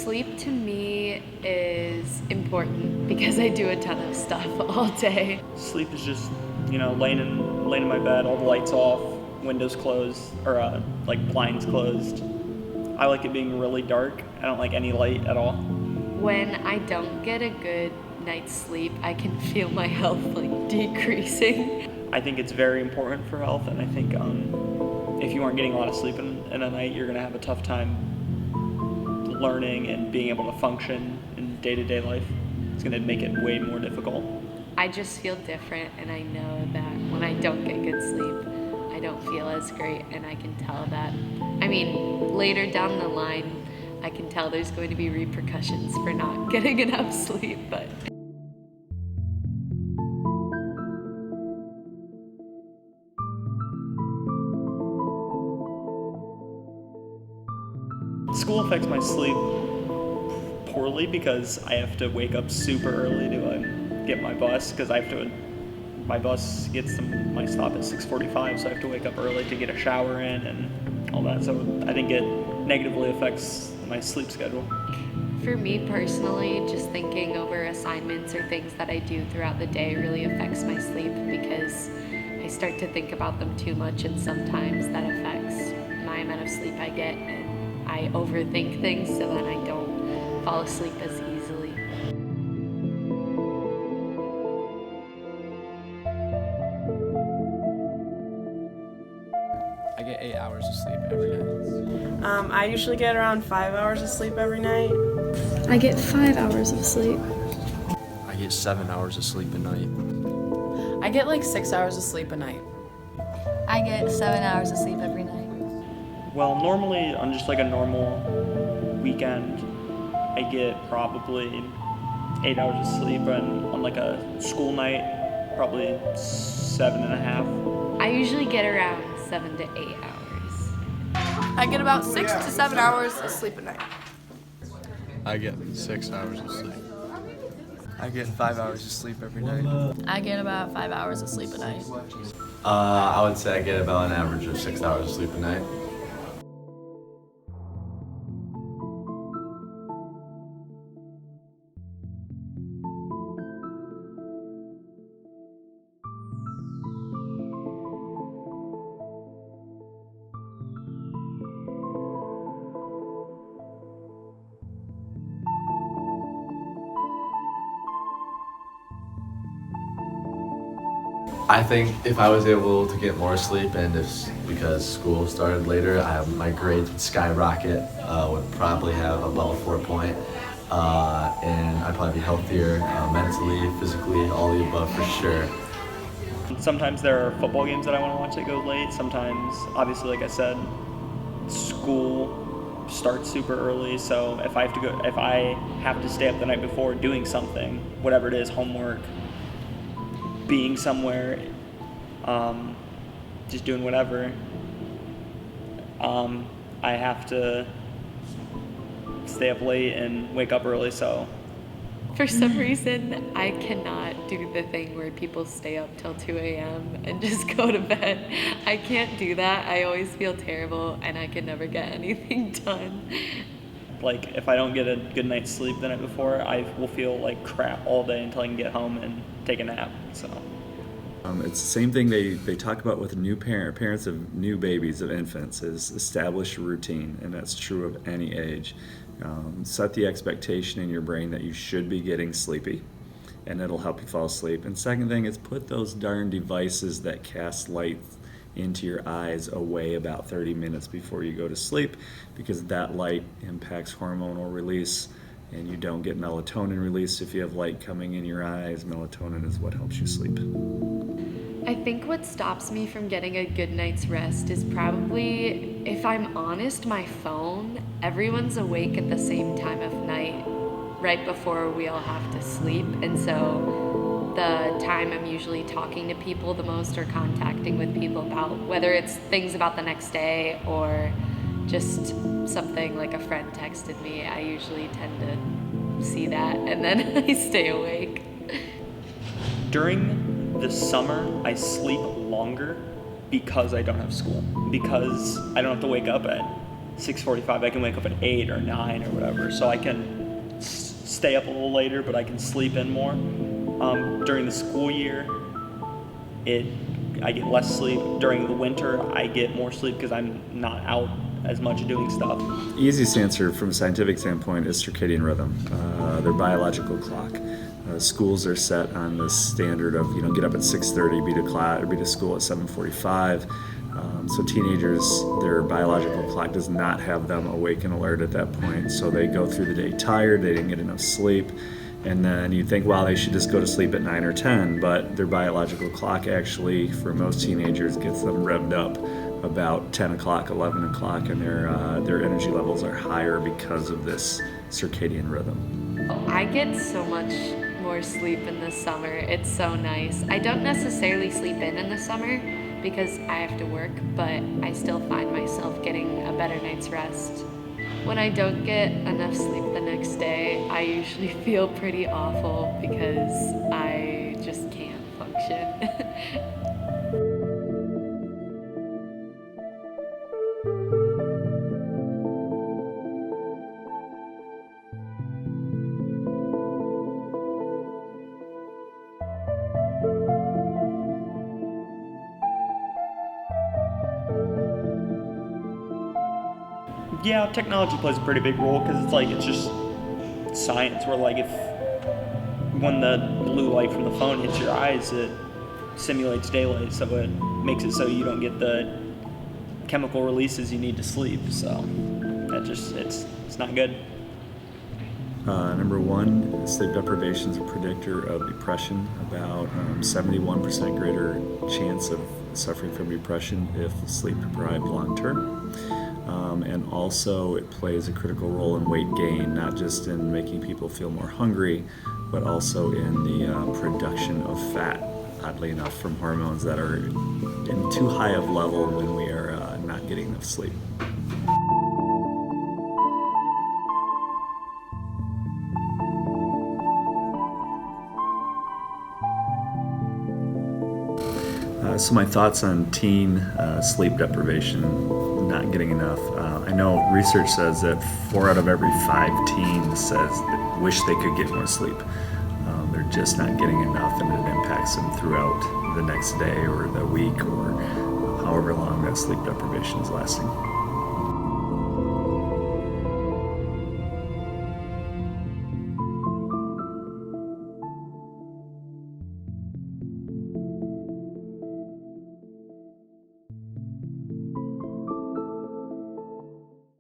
Sleep to me is important because I do a ton of stuff all day. Sleep is just, laying in my bed, all the lights off, windows closed, or like blinds closed. I like it being really dark. I don't like any light at all. When I don't get a good night's sleep, I can feel my health decreasing. I think it's very important for health, and I think if you aren't getting a lot of sleep in a night, you're going to have a tough time learning and being able to function in day-to-day life. It's going to make it way more difficult. I just feel different, and I know that when I don't get good sleep, I don't feel as great, and I can tell that. Later down the line, I can tell there's going to be repercussions for not getting enough sleep, but... School affects my sleep poorly because I have to wake up super early to get my bus, because my bus gets to my stop at 6:45, so I have to wake up early to get a shower in and all that. So I think it negatively affects my sleep schedule. For me personally, just thinking over assignments or things that I do throughout the day really affects my sleep because I start to think about them too much, and sometimes that affects my amount of sleep I get, and I overthink things, so then I don't fall asleep as easily. I get 8 hours of sleep every night. I usually get around 5 hours of sleep every night. I get 5 hours of sleep. I get 7 hours of sleep a night. I get 6 hours of sleep a night. I get 7 hours of sleep every night. Well, normally on just a normal weekend, I get probably 8 hours of sleep, and on a school night, probably 7.5. I usually get around 7 to 8 hours. I get about 6 to 7 hours of sleep a night. I get 6 hours of sleep. I get 5 hours of sleep every night. I get about 5 hours of sleep a night. I would say I get about an average of 6 hours of sleep a night. I think if I was able to get more sleep, and because school started later, my grades would skyrocket, would probably have above a 4-point, and I'd probably be healthier mentally, physically, all the above for sure. Sometimes there are football games that I want to watch that go late. Sometimes, obviously, like I said, school starts super early, so if I have to stay up the night before doing something, whatever it is, homework, being somewhere, just doing whatever, I have to stay up late and wake up early, so. For some reason, I cannot do the thing where people stay up till 2 a.m. and just go to bed. I can't do that. I always feel terrible, and I can never get anything done. If I don't get a good night's sleep the night before, I will feel like crap all day until I can get home and take a nap, so. It's the same thing they talk about with parents of new babies, of infants, is establish a routine, and that's true of any age. Set the expectation in your brain that you should be getting sleepy, and it'll help you fall asleep. And second thing is put those darn devices that cast light into your eyes away about 30 minutes before you go to sleep, because that light impacts hormonal release, and you don't get melatonin release if you have light coming in your eyes. Melatonin is what helps you sleep. I think what stops me from getting a good night's rest is probably, if I'm honest, my phone. Everyone's awake at the same time of night, right before we all have to sleep, and so the time I'm usually talking to people the most or contacting with people about, whether it's things about the next day or just something like a friend texted me, I usually tend to see that and then I stay awake. During the summer, I sleep longer because I don't have school, because I don't have to wake up at 6:45, I can wake up at 8 or 9 or whatever, so I can stay up a little later, but I can sleep in more. During the school year, I get less sleep. During the winter, I get more sleep because I'm not out as much doing stuff. Easiest answer from a scientific standpoint is circadian rhythm, their biological clock. Schools are set on this standard of get up at 6:30, be to class or be to school at 7:45. So teenagers, their biological clock does not have them awake and alert at that point. So they go through the day tired, they didn't get enough sleep, and then you think, wow, they should just go to sleep at 9 or 10, but their biological clock actually, for most teenagers, gets them revved up about 10 o'clock, 11 o'clock, and their energy levels are higher because of this circadian rhythm. I get so much more sleep in the summer. It's so nice. I don't necessarily sleep in the summer because I have to work, but I still find myself getting a better night's rest. When I don't get enough sleep the next day, I usually feel pretty awful because I just can't function. Yeah, technology plays a pretty big role because it's just science. Where when the blue light from the phone hits your eyes, it simulates daylight, so it makes it so you don't get the chemical releases you need to sleep. So it's not good. Number one, sleep deprivation is a predictor of depression. About 71% greater chance of suffering from depression if sleep deprived long term. And also it plays a critical role in weight gain, not just in making people feel more hungry, but also in the production of fat, oddly enough, from hormones that are in too high of level when we are not getting enough sleep. So my thoughts on teen sleep deprivation, not getting enough. I know research says that 4 out of every 5 teens says that wish they could get more sleep. They're just not getting enough, and it impacts them throughout the next day or the week or however long that sleep deprivation is lasting.